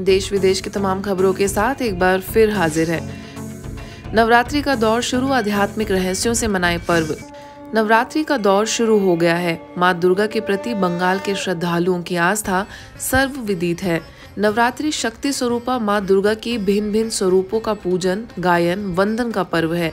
देश विदेश की तमाम खबरों के साथ एक बार फिर हाजिर है। नवरात्रि का दौर शुरू, आध्यात्मिक रहस्यों से मनाए पर्व। नवरात्रि का दौर शुरू हो गया है। माँ दुर्गा के प्रति बंगाल के श्रद्धालुओं की आस्था सर्वविदित है। नवरात्रि शक्ति स्वरूपा माँ दुर्गा की भिन्न भिन्न स्वरूपों का पूजन, गायन, वंदन का पर्व है।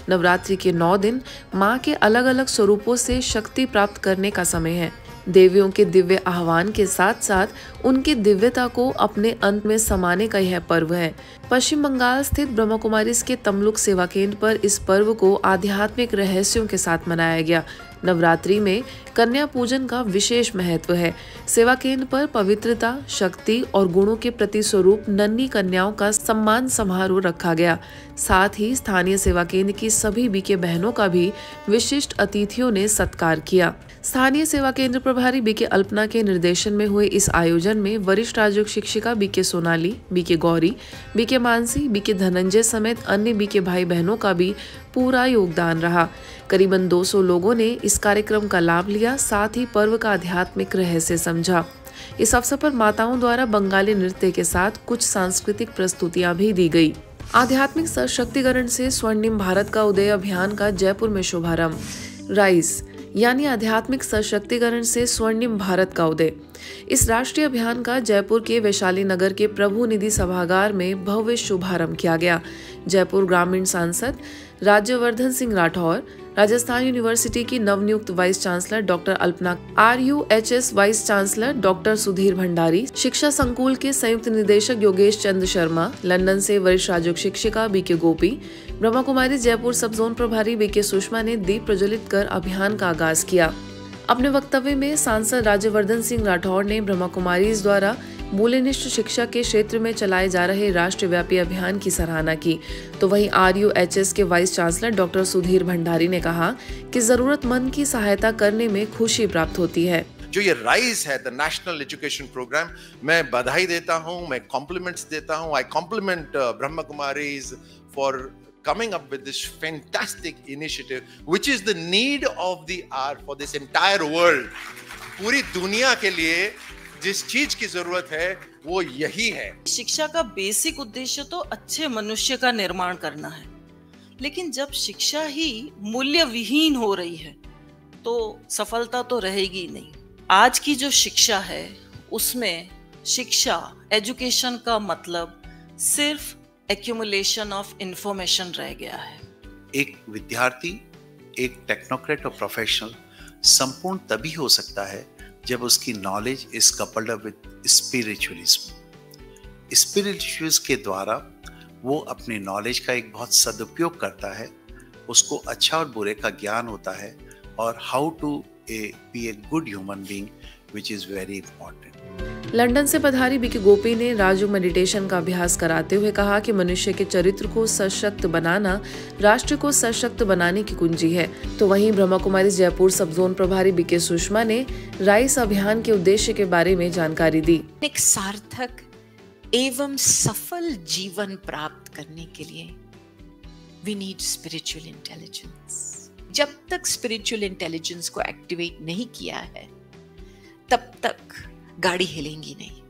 नवरात्रि के 9 दिन माँ के अलग अलग स्वरूपों से शक्ति प्राप्त करने का समय है। देवियों के दिव्य आह्वान के साथ साथ उनकी दिव्यता को अपने अंत में समाने का यह पर्व है। पश्चिम बंगाल स्थित ब्रह्मा कुमारीज के तमलुक सेवा केंद्र पर इस पर्व को आध्यात्मिक रहस्यों के साथ मनाया गया। नवरात्रि में कन्या पूजन का विशेष महत्व है। सेवा केंद्र पर पवित्रता, शक्ति और गुणों के प्रति स्वरूप नन्ही कन्याओं का सम्मान समारोह रखा गया। साथ ही स्थानीय सेवा केंद्र की सभी बीके बहनों का भी विशिष्ट अतिथियों ने सत्कार किया। स्थानीय सेवा केंद्र प्रभारी बीके अल्पना के निर्देशन में हुए इस आयोजन में वरिष्ठ राजयोग शिक्षिका BK Sonali, BK Gauri, BK Mansi, BK Dhananjay समेत अन्य बीके भाई बहनों का भी पूरा योगदान रहा। करीबन 200 लोगों ने इस कार्यक्रम का लाभ लिया, साथ ही पर्व का आध्यात्मिक रहस्य समझा। इस अवसर पर माताओं द्वारा बंगाली नृत्य के साथ कुछ सांस्कृतिक प्रस्तुतियां भी दी गई। आध्यात्मिक सशक्तिकरण से स्वर्णिम भारत का उदय अभियान का जयपुर में शुभारंभ। राइज यानी आध्यात्मिक सशक्तिकरण से स्वर्णिम भारत का उदय। इस राष्ट्रीय अभियान का जयपुर के वैशाली नगर के प्रभु निधि सभागार में भव्य शुभारंभ किया गया। जयपुर ग्रामीण सांसद राज्यवर्धन सिंह राठौर, राजस्थान यूनिवर्सिटी की नवनियुक्त vice chancellor doctor Alpana, RUHS vice chancellor doctor Sudhir Bhandari, शिक्षा संकुल के संयुक्त निदेशक योगेश चंद्र शर्मा, लंदन से वरिष्ठ राजयोग शिक्षिका बीके गोपी, ब्रह्मा कुमारी जयपुर सब जोन प्रभारी बीके सुषमा ने दीप प्रज्वलित कर अभियान का आगाज किया। अपने वक्तव्य में सांसद राज्यवर्धन सिंह राठौर ने ब्रह्मा कुमारीज द्वारा मूल्यनिष्ठ शिक्षा के क्षेत्र में चलाए जा रहे राष्ट्रव्यापी अभियान की सराहना की। तो वहीं RUHS के vice chancellor doctor Sudhir Bhandari ने कहा कि जरूरतमंद की सहायता करने में खुशी प्राप्त होती है। जो ये राइज है, द नेशनल एजुकेशन प्रोग्राम, मैं बधाई देता हूँ, मैं कॉम्प्लीमेंट्स देता हूँ। I compliment Brahma Kumaris for coming up with this fantastic initiative, which is the need of the hour for this entire world. पूरी दुनिया के लिए जिस चीज की जरूरत है वो यही है। शिक्षा का बेसिक उद्देश्य तो अच्छे मनुष्य का निर्माण करना है, लेकिन जब शिक्षा ही मूल्य विहीन हो रही है तो सफलता तो रहेगी नहीं। आज की जो शिक्षा है उसमें शिक्षा, एजुकेशन का मतलब सिर्फ एक्यूमुलेशन ऑफ इंफॉर्मेशन रह गया है। एक विद्यार्थी, एक टेक्नोक्रेट और प्रोफेशनल संपूर्ण तभी हो सकता है जब उसकी knowledge is coupled up with spiritualism. Spiritualism के द्वारा वो अपनी नॉलेज का एक बहुत सदुपयोग करता है, उसको अच्छा और बुरे का ज्ञान होता है और how to be a good human being, which is very important. London से पधारी बीके गोपी ने राजयोग मेडिटेशन का अभ्यास कराते हुए कहा कि मनुष्य के चरित्र को सशक्त बनाना राष्ट्र को सशक्त बनाने की कुंजी है। तो वहीं ब्रह्मा कुमारी जयपुर सब जोन प्रभारी बीके सुषमा ने राइस अभियान के उद्देश्य के बारे में जानकारी दी। एक सार्थक एवं सफल जीवन प्राप्त करने के लिए वी नीड स्पिरिचुअल इंटेलिजेंस। जब तक स्पिरिचुअल इंटेलिजेंस को एक्टिवेट नहीं किया है तब तक गाड़ी हिलेंगी नहीं।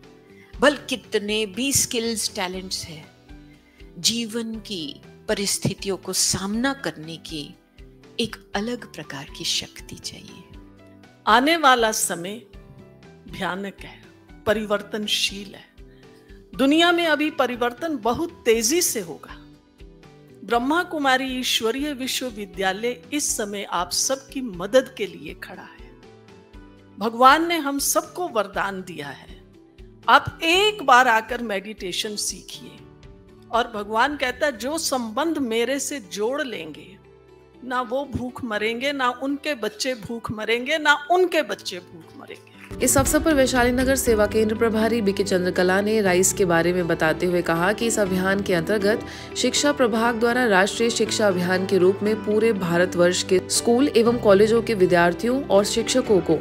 भल कितने भी स्किल्स, टैलेंट्स है, जीवन की परिस्थितियों को सामना करने की एक अलग प्रकार की शक्ति चाहिए। आने वाला समय भयानक है, परिवर्तनशील है। दुनिया में अभी परिवर्तन बहुत तेजी से होगा। ब्रह्मा कुमारी ईश्वरीय विश्वविद्यालय इस समय आप सबकी मदद के लिए खड़ा है। भगवान ने हम सबको वरदान दिया है, आप एक बार आकर मेडिटेशन सीखिए और भगवान कहता है जो संबंध मेरे से जोड़ लेंगे ना वो भूख मरेंगे, ना उनके बच्चे भूख मरेंगे, ना उनके बच्चे भूख मरेंगे। इस अवसर पर वैशाली नगर सेवा केंद्र प्रभारी बीके चंद्रकला ने राइस के बारे में बताते हुए कहा कि इस अभियान के अंतर्गत शिक्षा प्रभाग द्वारा राष्ट्रीय शिक्षा अभियान के रूप में पूरे भारतवर्ष के स्कूल एवं कॉलेजों के विद्यार्थियों और शिक्षकों को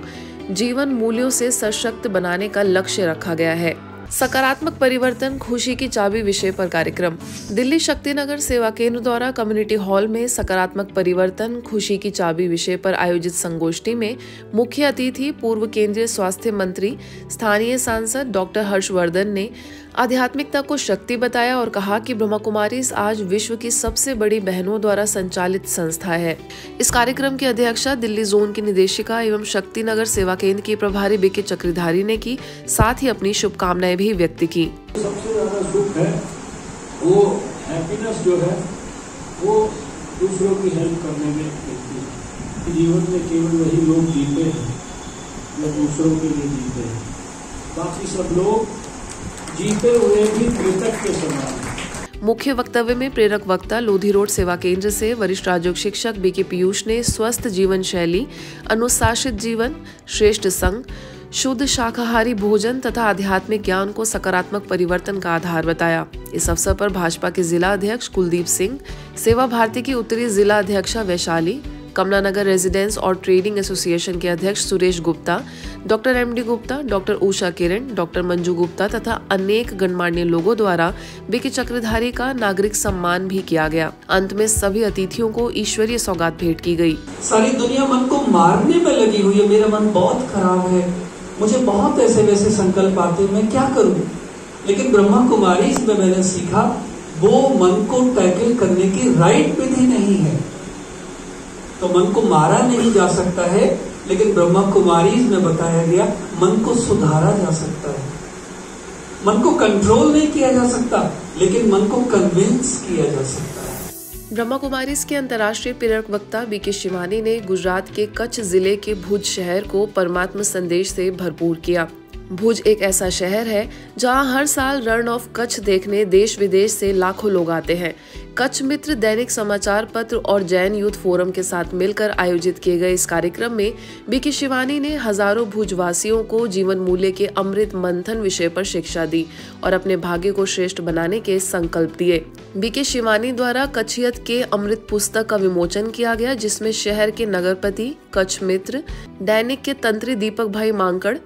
जीवन मूल्यों से सशक्त बनाने का लक्ष्य रखा गया है। सकारात्मक परिवर्तन खुशी की चाबी विषय पर कार्यक्रम। दिल्ली शक्तिनगर सेवा केंद्र द्वारा कम्युनिटी हॉल में सकारात्मक परिवर्तन खुशी की चाबी विषय पर आयोजित संगोष्ठी में मुख्य अतिथि पूर्व केंद्रीय स्वास्थ्य मंत्री स्थानीय सांसद डॉक्टर हर्षवर्धन ने आध्यात्मिकता को शक्ति बताया और कहा कि ब्रह्मा कुमारीज आज विश्व की सबसे बड़ी बहनों द्वारा संचालित संस्था है। इस कार्यक्रम की अध्यक्षता दिल्ली जोन की निदेशिका एवं शक्ति नगर सेवा केंद्र की प्रभारी बीके चक्रधारी ने की, साथ ही अपनी शुभकामनाएं भी व्यक्त की। सबसे ज्यादा सुख है वो हैप्पीनेस जो है वो दूसरों की हेल्प करने में मिलती है। जीवन में केवल वही लोग जीते हैं जो दूसरों के लिए जीते हैं, बाकी सब लोग जीते हुए भी मृतक के समान हैं। मुख्य वक्तव्य में प्रेरक वक्ता लोधी रोड सेवा केंद्र से वरिष्ठ राजयोग शिक्षक बीके पीयूष ने स्वस्थ जीवन शैली, अनुशासित जीवन, श्रेष्ठ संग, शुद्ध शाकाहारी भोजन तथा आध्यात्मिक ज्ञान को सकारात्मक परिवर्तन का आधार बताया। इस अवसर पर भाजपा के जिला अध्यक्ष कुलदीप सिंह, सेवा भारती की उत्तरी जिला अध्यक्षा वैशाली, कमला नगर रेजिडेंस और ट्रेडिंग एसोसिएशन के अध्यक्ष Suresh Gupta, doctor MD Gupta, doctor Usha Kiran, doctor Manju Gupta तथा अनेक गणमान्य लोगों द्वारा बीके चक्रधारी का नागरिक सम्मान भी किया गया। अंत में सभी अतिथियों को ईश्वरीय सौगात भेंट की गई। सारी दुनिया मन को मारने में लगी हुई है, मेरा मन बहुत खराब है, मुझे बहुत ऐसे वैसे संकल्प आते हैं, मैं क्या करूं? लेकिन ब्रह्मा कुमारी इसमें मैंने सीखा वो मन को टैकल करने की राइट विधि नहीं है। तो मन को मारा नहीं जा सकता है, लेकिन ब्रह्मा कुमारी में बताया गया मन को सुधारा जा सकता है। मन को कंट्रोल नहीं किया जा सकता, लेकिन मन को कन्विंस किया जा सकता है। ब्रह्मा कुमारीज के अंतर्राष्ट्रीय प्रेरक वक्ता बीके शिवानी ने गुजरात के कच्छ जिले के भुज शहर को परमात्मा संदेश से भरपूर किया। भुज एक ऐसा शहर है जहां हर साल रण ऑफ कच्छ देखने देश विदेश से लाखों लोग आते हैं। कच्छ मित्र दैनिक समाचार पत्र और जैन यूथ फोरम के साथ मिलकर आयोजित किए गए इस कार्यक्रम में बीके शिवानी ने हजारों भुजवासियों को जीवन मूल्य के अमृत मंथन विषय पर शिक्षा दी और अपने भाग्य को श्रेष्ठ बनाने के संकल्प दिए। बीके शिवानी द्वारा कच्छियत के अमृत पुस्तक का विमोचन किया गया, जिसमें शहर के नगरपति, कच्छ मित्र, दैनिक के तंत्री दीपक भाई मांकड़,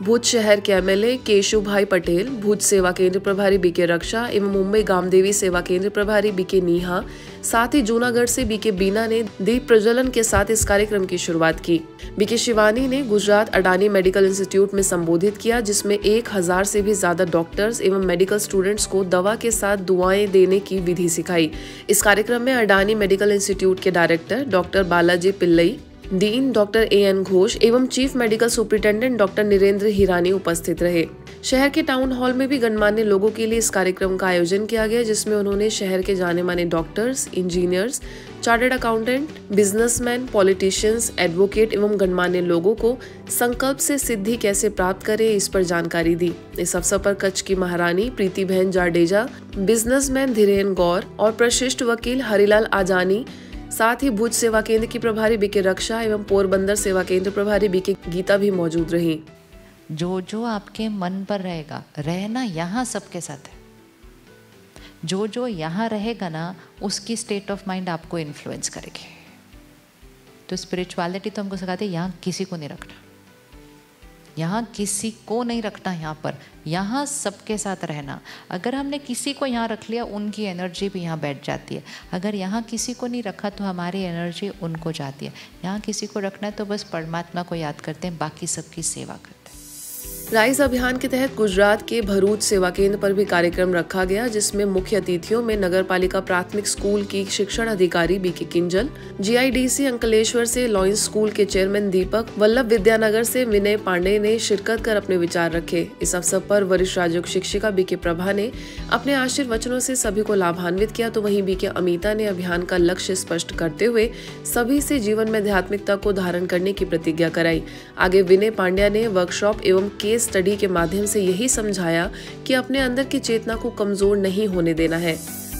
भुज शहर के एमएलए केशु भाई पटेल, भुज सेवा केंद्र प्रभारी बीके रक्षा एवं मुंबई गामदेवी सेवा केंद्र प्रभारी बीके नीहा, साथ ही जूनागढ़ से बीके बीना ने दीप प्रज्वलन के साथ इस कार्यक्रम की शुरुआत की। बीके शिवानी ने गुजरात अडानी मेडिकल इंस्टीट्यूट में संबोधित किया, जिसमें 1000 से भी ज्यादा डॉक्टर्स एवं मेडिकल स्टूडेंट्स को दवा के साथ दुआएं देने की विधि सिखाई। इस कार्यक्रम में अडानी मेडिकल इंस्टीट्यूट के director doctor Balaji Pillai, dean doctor AN Ghosh एवं chief medical superintendent doctor Nirendra Hirani उपस्थित रहे। शहर के टाउन हॉल में भी गणमान्य लोगों के लिए इस कार्यक्रम का आयोजन किया गया, जिसमें उन्होंने शहर के जाने माने doctors, engineers, chartered accountant, businessman, politicians, advocate एवं गणमान्य लोगों को संकल्प से सिद्धि कैसे प्राप्त करें इस पर जानकारी दी। इस अवसर पर कच्छ की महारानी प्रीति बहन जाडेजा, बिजनेसमैन धीरेन गौर और प्रशिष्ट वकील हरिलाल आजानी, साथ ही भुज सेवा केंद्र की प्रभारी बीके रक्षा एवं पोरबंदर सेवा केंद्र प्रभारी बीके गीता भी मौजूद रही। जो आपके मन पर रहेगा, रहना यहाँ सबके साथ है। जो यहाँ रहेगा ना, उसकी स्टेट ऑफ माइंड आपको इन्फ्लुएंस करेगी। तो स्पिरिचुअलिटी तो हमको सिखाते हैं यहाँ किसी को नहीं रखना, यहाँ किसी को नहीं रखना, यहाँ पर यहाँ सबके साथ रहना। अगर हमने किसी को यहाँ रख लिया, उनकी एनर्जी भी यहाँ बैठ जाती है। अगर यहाँ किसी को नहीं रखा तो हमारी एनर्जी उनको जाती है। यहाँ किसी को रखना है तो बस परमात्मा को याद करते हैं, बाकी सबकी सेवा करते हैं। राइज अभियान के तहत गुजरात के भरूच सेवा केंद्र पर भी कार्यक्रम रखा गया, जिसमें मुख्य अतिथियों में नगरपालिका प्राथमिक स्कूल की शिक्षण अधिकारी बीके किंजल, जीआईडीसी अंकलेश्वर से लॉयंस स्कूल के चेयरमैन दीपक, वल्लभ विद्यानगर से विनय पांडे ने शिरकत कर अपने विचार रखे। इस अवसर पर वरिष्ठ राजयोग शिक्षिका बीके प्रभा ने अपने आशीर्वचनों से सभी को लाभान्वित किया, तो वहीं बीके अमिता ने अभियान का लक्ष्य स्पष्ट करते हुए सभी से जीवन में आध्यात्मिकता को धारण करने की प्रतिज्ञा कराई। आगे विनय पांड्या ने वर्कशॉप एवं केस स्टडी के माध्यम से यही समझाया कि अपने अंदर की चेतना को कमजोर नहीं होने देना है।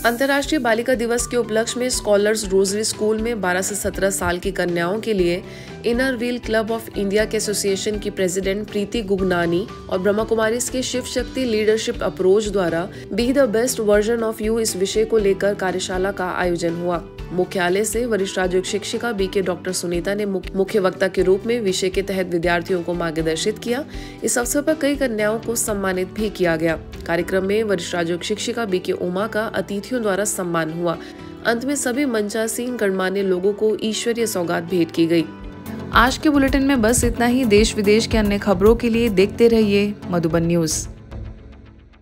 अंतर्राष्ट्रीय बालिका दिवस के उपलक्ष्य में स्कॉलर्स रोजरी स्कूल में 12 से 17 साल की कन्याओं के लिए inner wheel club of India के एसोसिएशन की प्रेसिडेंट प्रीति गुगनानी और ब्रह्मा कुमारीज के शिव शक्ति लीडरशिप अप्रोच द्वारा be the best version of you इस विषय को लेकर कार्यशाला का आयोजन हुआ। मुख्यालय से वरिष्ठ राजयोग शिक्षिका बीके डॉक्टर सुनीता ने मुख्य वक्ता के रूप में विषय के तहत विद्यार्थियों को मार्गदर्शित किया। इस अवसर पर कई कन्याओं को सम्मानित भी किया गया। कार्यक्रम में वरिष्ठ राजयोग शिक्षिका बीके उमा का अतिथियों द्वारा सम्मान हुआ। अंत में सभी मंचासीन गणमान्य लोगों को ईश्वरीय सौगात भेंट की गई। आज के बुलेटिन में बस इतना ही। देश विदेश के अन्य खबरों के लिए देखते रहिए मधुबन न्यूज।